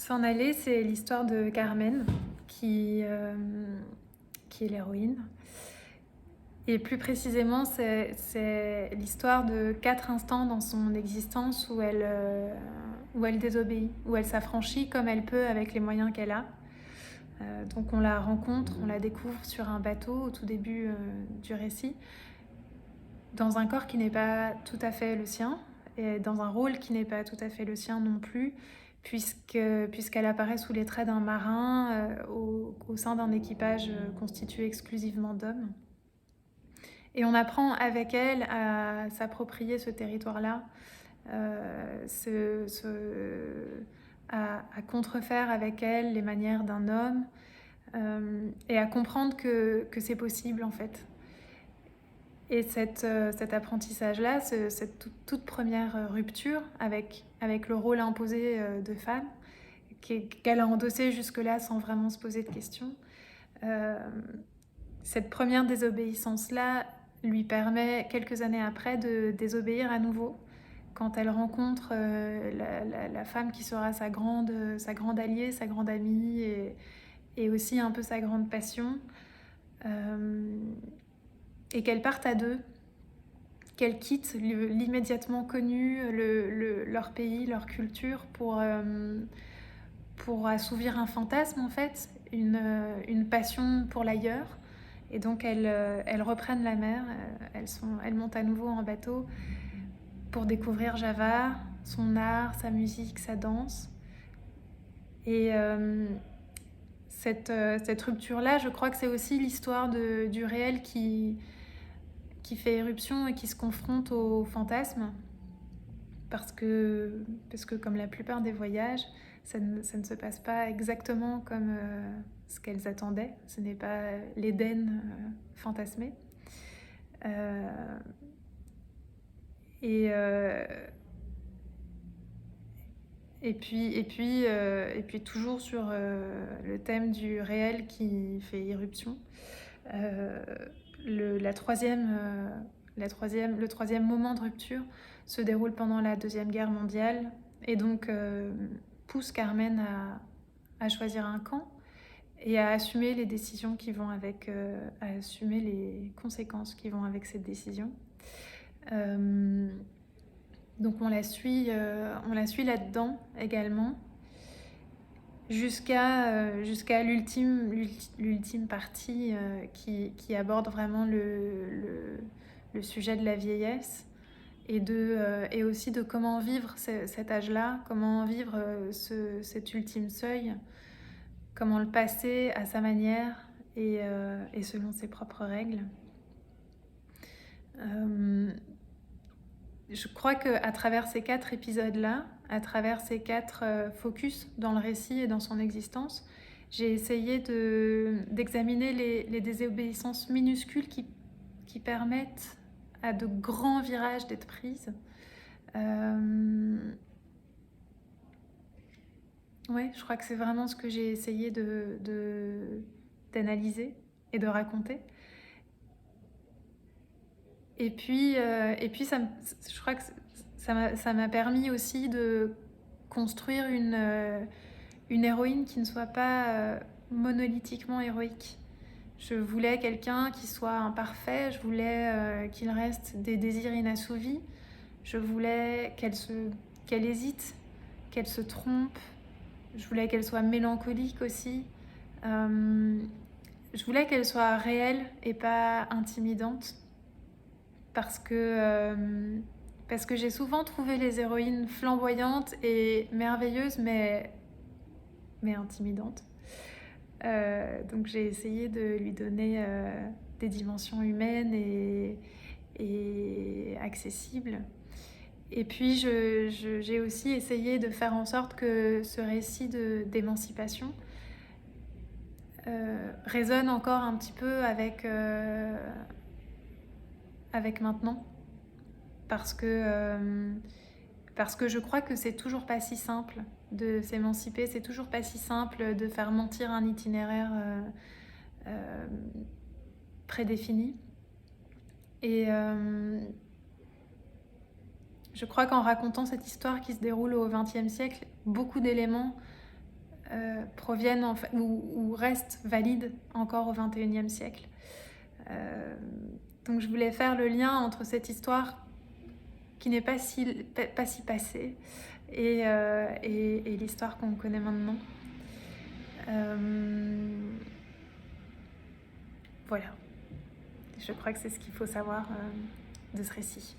S'en aller, c'est l'histoire de Carmen, qui, euh, qui est l'héroïne. Et plus précisément, c'est l'histoire de 4 instants dans son existence où elle désobéit, où elle s'affranchit comme elle peut avec les moyens qu'elle a. Donc on la rencontre, on la découvre sur un bateau au tout début du récit, dans un corps qui n'est pas tout à fait le sien, et dans un rôle qui n'est pas tout à fait le sien non plus, puisqu'elle apparaît sous les traits d'un marin au sein d'un équipage constitué exclusivement d'hommes. Et on apprend avec elle à s'approprier ce territoire-là, euh, à contrefaire avec elle les manières d'un homme, et à comprendre que c'est possible en fait. Et cet apprentissage-là, cette toute première rupture avec le rôle imposé de femme, qu'elle a endossé jusque-là sans vraiment se poser de questions, euh, cette première désobéissance-là lui permet, quelques années après, de désobéir à nouveau quand elle rencontre la femme qui sera sa grande alliée, sa grande amie et aussi un peu sa grande passion. Euh, et qu'elles partent à deux, qu'elles quittent l'immédiatement connu, leur pays, leur culture pour assouvir un fantasme en fait, une passion pour l'ailleurs. Et donc elles reprennent la mer, elles montent à nouveau en bateau pour découvrir Java, son art, sa musique, sa danse. Et cette rupture-là, je crois que c'est aussi l'histoire du réel qui fait éruption et qui se confronte au fantasme. Parce que comme la plupart des voyages, ça ne se passe pas exactement comme ce qu'elles attendaient. Ce n'est pas l'Éden fantasmé. Euh, et, euh, et puis toujours sur le thème du réel qui fait irruption. Euh, le troisième moment de rupture se déroule pendant la Deuxième Guerre mondiale et donc pousse Carmen à choisir un camp et à assumer les décisions qui vont avec, à assumer les conséquences qui vont avec cette décision. Euh, donc on la suit là-dedans également jusqu'à l'ultime partie qui aborde vraiment le sujet de la vieillesse et aussi de comment vivre cet âge-là, comment vivre cet ultime seuil, comment le passer à sa manière et selon ses propres règles. Je crois qu'à travers ces 4 épisodes-là, à travers ces 4 focus dans le récit et dans son existence, j'ai essayé d'examiner les désobéissances minuscules qui permettent à de grands virages d'être prises. Ouais, je crois que c'est vraiment ce que j'ai essayé d'analyser et de raconter. Et puis je crois que ça m'a permis aussi de construire une héroïne qui ne soit pas monolithiquement héroïque. Je voulais quelqu'un qui soit imparfait, je voulais qu'il reste des désirs inassouvis, je voulais qu'elle hésite, qu'elle se trompe, je voulais qu'elle soit mélancolique aussi. Euh, je voulais qu'elle soit réelle et pas intimidante parce que, euh, parce que j'ai souvent trouvé les héroïnes flamboyantes et merveilleuses mais intimidantes. Donc j'ai essayé de lui donner des dimensions humaines et accessibles. Et puis j'ai aussi essayé de faire en sorte que ce récit d'émancipation résonne encore un petit peu avec maintenant. Parce que, parce que je crois que c'est toujours pas si simple de s'émanciper, c'est toujours pas si simple de faire mentir un itinéraire euh, prédéfini. Et je crois qu'en racontant cette histoire qui se déroule au XXe siècle, beaucoup d'éléments proviennent ou restent valides encore au XXIe siècle. Donc je voulais faire le lien entre cette histoire qui n'est pas si passée et l'histoire qu'on connaît maintenant. Voilà. Je crois que c'est ce qu'il faut savoir de ce récit.